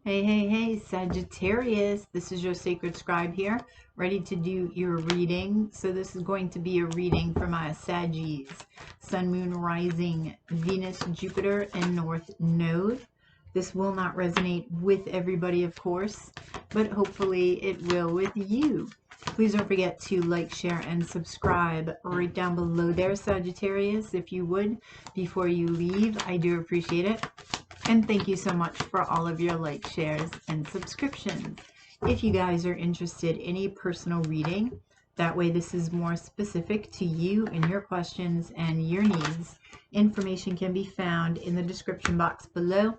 Hey, hey, hey, Sagittarius. This is your sacred scribe here, ready to do your reading. So this is going to be a reading for my Saggies, Sun, Moon, Rising, Venus, Jupiter, and North Node. This will not resonate with everybody, of course, but hopefully it will with you. Please don't forget to like, share, and subscribe right down below there, Sagittarius, if you would, before you leave. I do appreciate it. And thank you so much for all of your likes, shares, and subscriptions. If you guys are interested in a personal reading, that way this is more specific to you and your questions and your needs, information can be found in the description box below.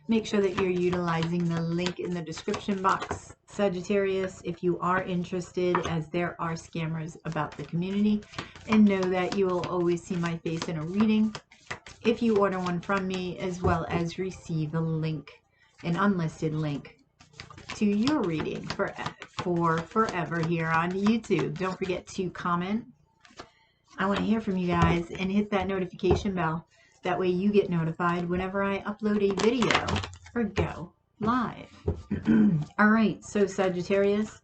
Make sure that you're utilizing the link in the description box, Sagittarius, if you are interested, as there are scammers about the community. And know that you will always see my face in a reading if you order one from me, as well as receive a link, an unlisted link to your reading for forever here on YouTube. Don't forget to comment. I want to hear from you guys, and hit that notification bell. That way you get notified whenever I upload a video or go live. All right, so Sagittarius,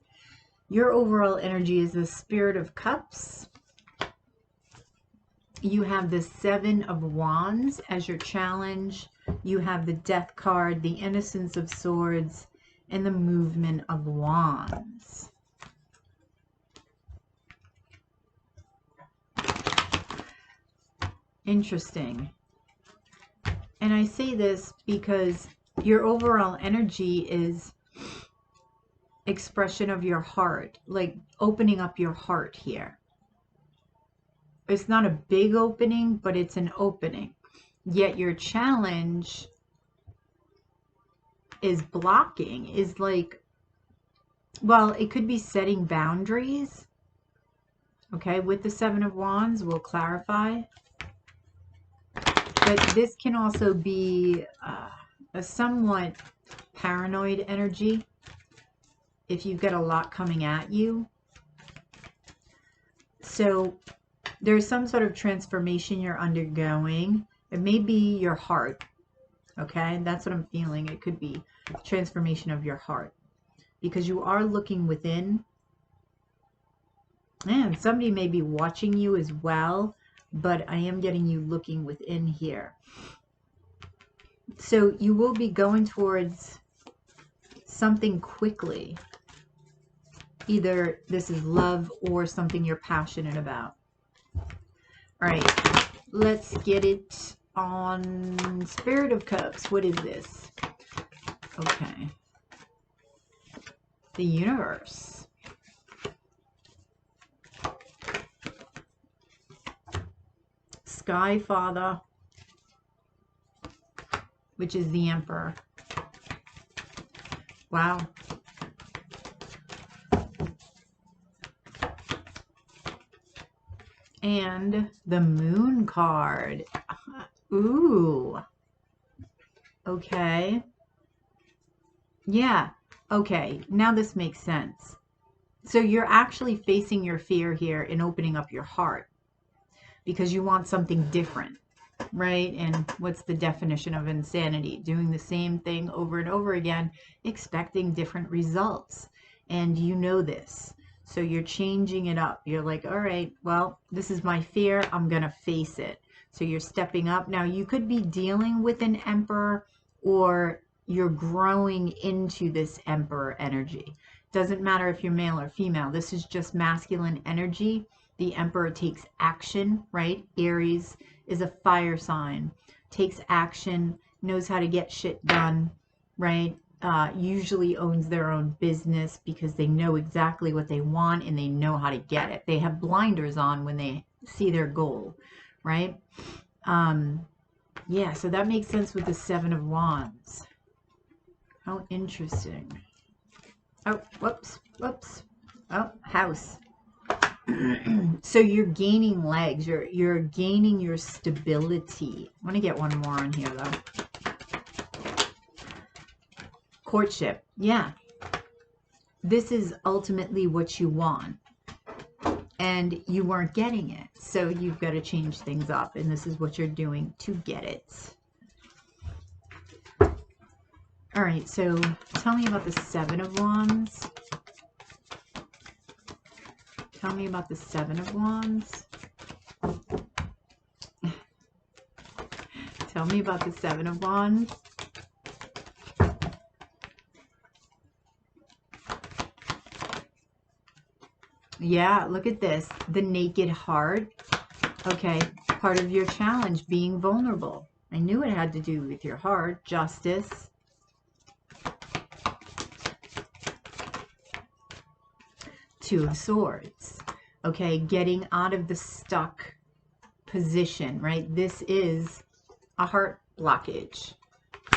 your overall energy is the Spirit of Cups. You have the Seven of Wands as your challenge. You have the Death card, the Innocence of Swords, and the Movement of Wands. Interesting. And I say this because your overall energy is expression of your heart, like opening up your heart here. It's not a big opening, but it's an opening. Yet your challenge is blocking, is like, well, it could be setting boundaries. Okay, with the Seven of Wands, we'll clarify. But this can also be a somewhat paranoid energy if you've got a lot coming at you. So there's some sort of transformation you're undergoing. It may be your heart. Okay, that's what I'm feeling. It could be transformation of your heart, because you are looking within. And somebody may be watching you as well, but I am getting you looking within here. So you will be going towards something quickly. Either this is love or something you're passionate about. All right, let's get it on Spirit of Cups. What is this? Okay. The Universe. Sky Father, which is the Emperor. Wow. And the Moon card. Ooh. Okay. Yeah. Okay. Now this makes sense. So you're actually facing your fear here and opening up your heart because you want something different, right? And what's the definition of insanity? Doing the same thing over and over again, expecting different results. And you know this. So you're changing it up. You're like, all right, well, this is my fear. I'm going to face it. So you're stepping up. Now, you could be dealing with an Emperor, or you're growing into this Emperor energy. Doesn't matter if you're male or female. This is just masculine energy. The Emperor takes action, right? Aries is a fire sign. Takes action, knows how to get shit done, right? Usually owns their own business because they know exactly what they want and they know how to get it. They have blinders on when they see their goal, right? Yeah, so that makes sense with the Seven of Wands. How interesting. Oh, whoops. Oh, house. So you're gaining legs. You're gaining your stability. I want to get one more on here, though. Courtship. Yeah. This is ultimately what you want. And you weren't getting it. So you've got to change things up. And this is what you're doing to get it. All right, so tell me about the Seven of Wands. Tell me about the Seven of Wands. Tell me about the Seven of Wands. Yeah, look at this. The Naked Heart. Okay, part of your challenge, being vulnerable. I knew it had to do with your heart. Justice. Two of Swords. Okay, getting out of the stuck position, right? This is a heart blockage,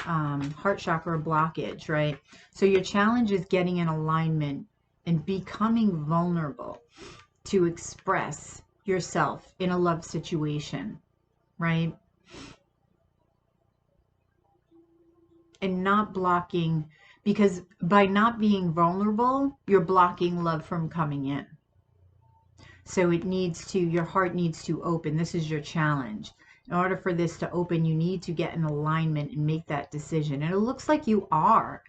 heart chakra blockage, right? So your challenge is getting in alignment and becoming vulnerable to express yourself in a love situation, right? And not blocking, because by not being vulnerable, you're blocking love from coming in. So it needs to, your heart needs to open. This is your challenge. In order for this to open, you need to get in alignment and make that decision. And it looks like you are,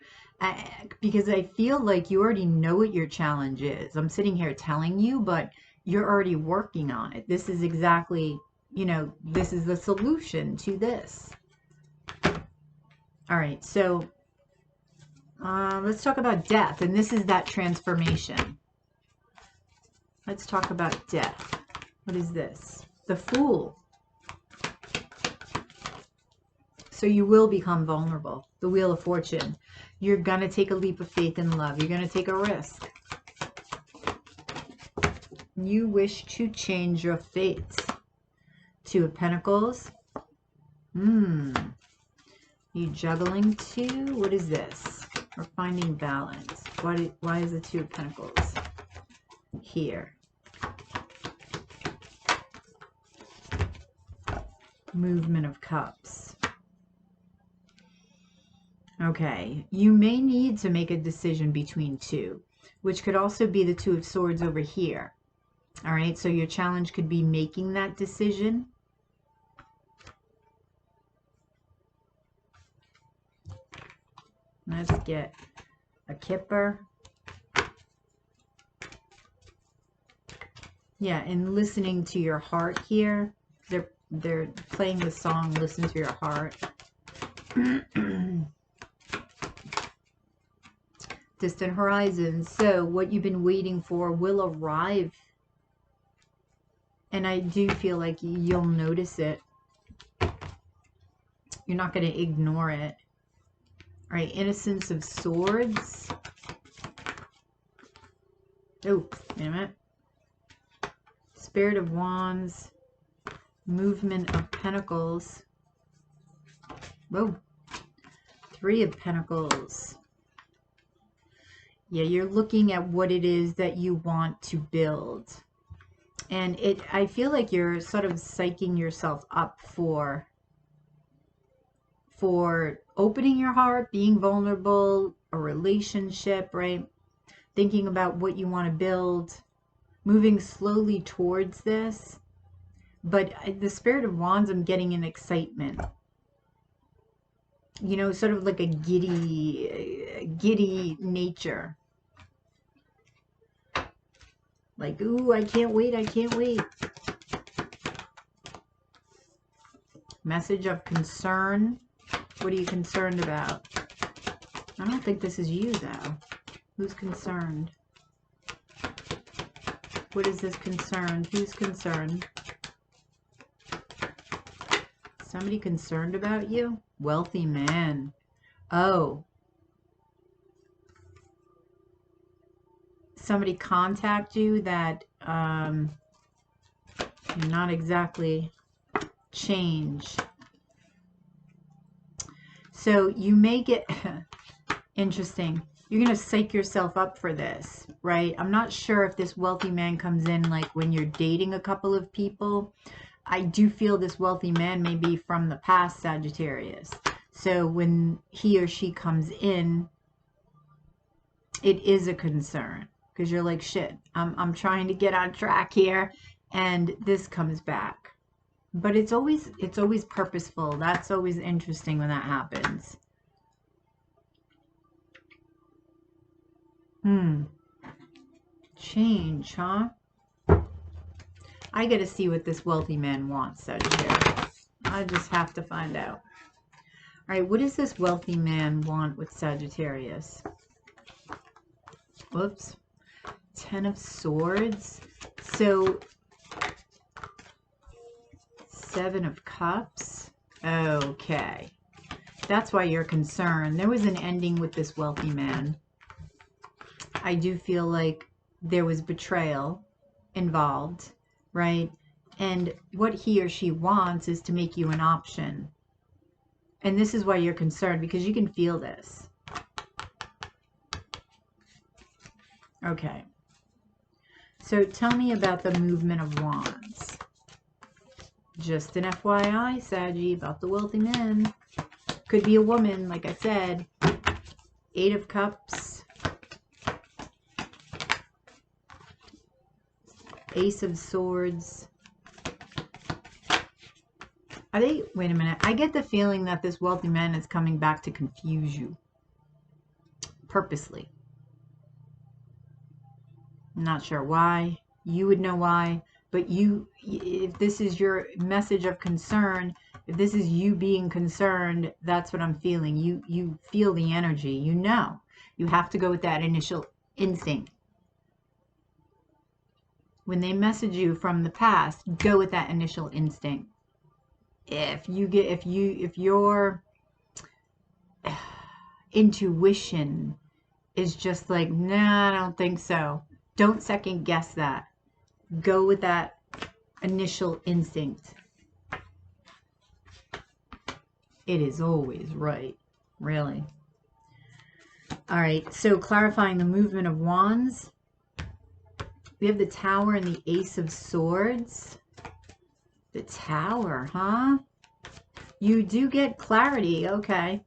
because I feel like you already know what your challenge is. I'm sitting here telling you, but you're already working on it. This is exactly, you know, this is the solution to this. All right, so let's talk about death. And this is that transformation. Let's talk about death. What is this? The Fool. So you will become vulnerable. The Wheel of Fortune. You're going to take a leap of faith in love. You're going to take a risk. You wish to change your fate. Two of Pentacles. You juggling two? What is this? We're finding balance. Why is the Two of Pentacles here? Movement of Cups. Okay, you may need to make a decision between two, which could also be the Two of Swords over here. All right, so your challenge could be making that decision. Let's get a Kipper. Yeah, and listening to your heart here. They're playing the song, Listen to Your Heart. Distant horizons. So what you've been waiting for will arrive. And I do feel like you'll notice it. You're not going to ignore it. All right, Innocence of Swords. Oh, wait a minute. Spirit of Wands. Movement of Pentacles. Whoa. Three of Pentacles. Yeah, you're looking at what it is that you want to build. And I feel like you're sort of psyching yourself up for opening your heart, being vulnerable, a relationship, right? Thinking about what you want to build, moving slowly towards this. But the Spirit of Wands, I'm getting an excitement. You know, sort of like a giddy nature. Like, ooh, I can't wait, I can't wait. Message of concern. What are you concerned about? I don't think this is you, though. Who's concerned? What is this concerned? Who's concerned? Somebody concerned about you? Wealthy man. Oh. Somebody contact you that you're not exactly change. So you may get interesting. You're going to psych yourself up for this, right? I'm not sure if this wealthy man comes in like when you're dating a couple of people. I do feel this wealthy man may be from the past, Sagittarius. So when he or she comes in, it is a concern. Because you're like, shit, I'm trying to get on track here. And this comes back. But it's always purposeful. That's always interesting when that happens. Change, huh? I got to see what this wealthy man wants, Sagittarius. I just have to find out. All right, what does this wealthy man want with Sagittarius? Whoops. 10 of Swords. So, 7 of Cups. Okay. That's why you're concerned. There was an ending with this wealthy man. I do feel like there was betrayal involved, right? And what he or she wants is to make you an option. And this is why you're concerned, because you can feel this. Okay. So tell me about the movement of wands. Just an FYI, Saggy, about the wealthy man. Could be a woman, like I said. 8 of Cups. Ace of Swords. Are they, wait a minute. I get the feeling that this wealthy man is coming back to confuse you. Purposely. I'm not sure why. You would know why. But you, if this is your message of concern, if this is you being concerned, that's what I'm feeling. You feel the energy. You know. You have to go with that initial instinct. When they message you from the past, go with that initial instinct. If your intuition is just like, nah, I don't think so. Don't second guess that. Go with that initial instinct. It is always right, really. All right, so clarifying the movement of wands. We have the Tower and the Ace of Swords. The Tower, huh? You do get clarity, okay.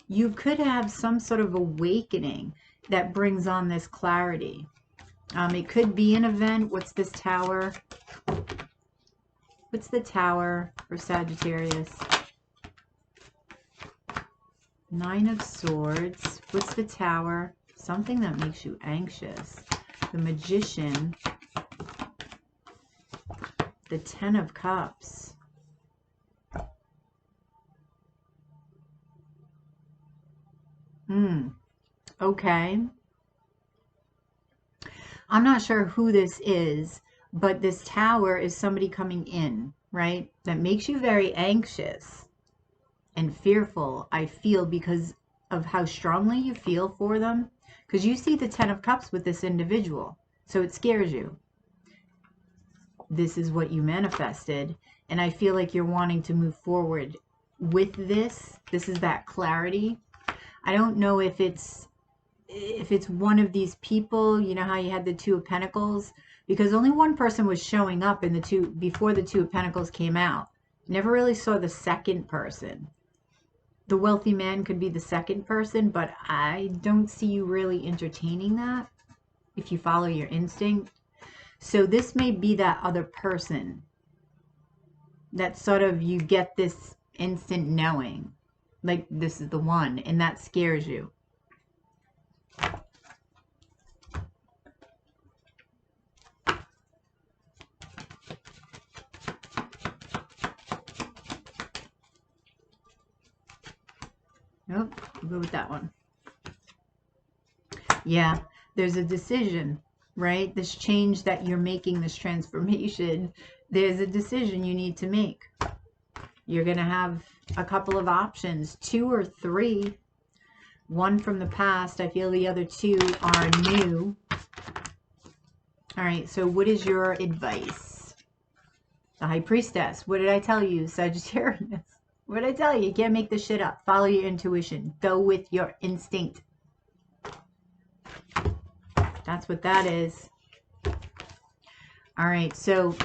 You could have some sort of awakening that brings on this clarity. It could be an event. What's this Tower? What's the Tower for Sagittarius? 9 of Swords. What's the Tower? Something that makes you anxious. The Magician. The 10 of Cups. Okay. I'm not sure who this is, but this Tower is somebody coming in, right? That makes you very anxious and fearful, I feel, because of how strongly you feel for them. Because you see the 10 of Cups with this individual, so it scares you. This is what you manifested, and I feel like you're wanting to move forward with this. This is that clarity. I don't know if it's one of these people. You know how you had the 2 of Pentacles, because only one person was showing up in the 2 before the 2 of Pentacles came out. Never really saw the second person. The wealthy man could be the second person, but I don't see you really entertaining that if you follow your instinct. So this may be that other person that sort of, you get this instant knowing, like this is the one, and that scares you. Oh, we'll go with that one. Yeah, there's a decision, right? This change that you're making, this transformation, there's a decision you need to make. You're going to have a couple of options, 2 or 3. One from the past. I feel the other 2 are new. All right, so what is your advice? The High Priestess. What did I tell you, Sagittarius? What did I tell you? You can't make this shit up. Follow your intuition. Go with your instinct. That's what that is. All right, so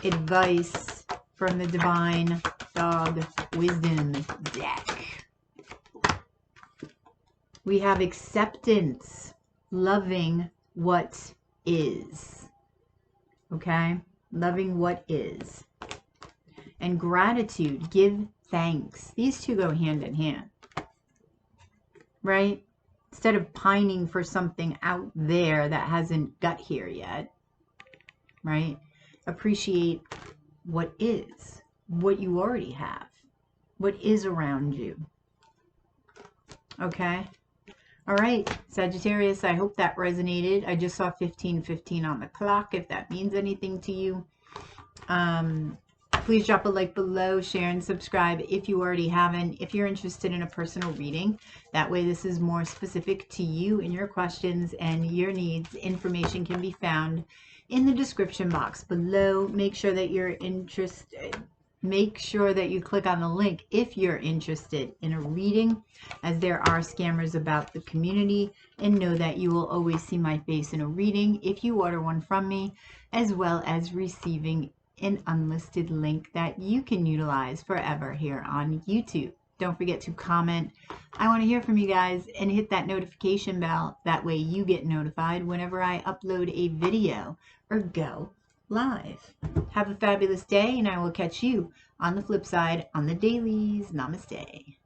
advice from the Divine Dog Wisdom deck. We have acceptance, loving what is. Okay? Loving what is. And gratitude, give thanks. These 2 go hand in hand. Right? Instead of pining for something out there that hasn't got here yet, right? Appreciate what is, what you already have, what is around you. Okay? All right, Sagittarius, I hope that resonated. I just saw 15:15 on the clock, if that means anything to you. Please drop a like below, share and subscribe if you already haven't. If you're interested in a personal reading, that way this is more specific to you and your questions and your needs. Information can be found in the description box below. Make sure that you're interested. Make sure that you click on the link if you're interested in a reading, as there are scammers about the community, and know that you will always see my face in a reading if you order one from me, as well as receiving an unlisted link that you can utilize forever here on YouTube. Don't forget to comment. I want to hear from you guys, and hit that notification bell. That way you get notified whenever I upload a video or go live. Have a fabulous day, and I will catch you on the flip side on the dailies. Namaste.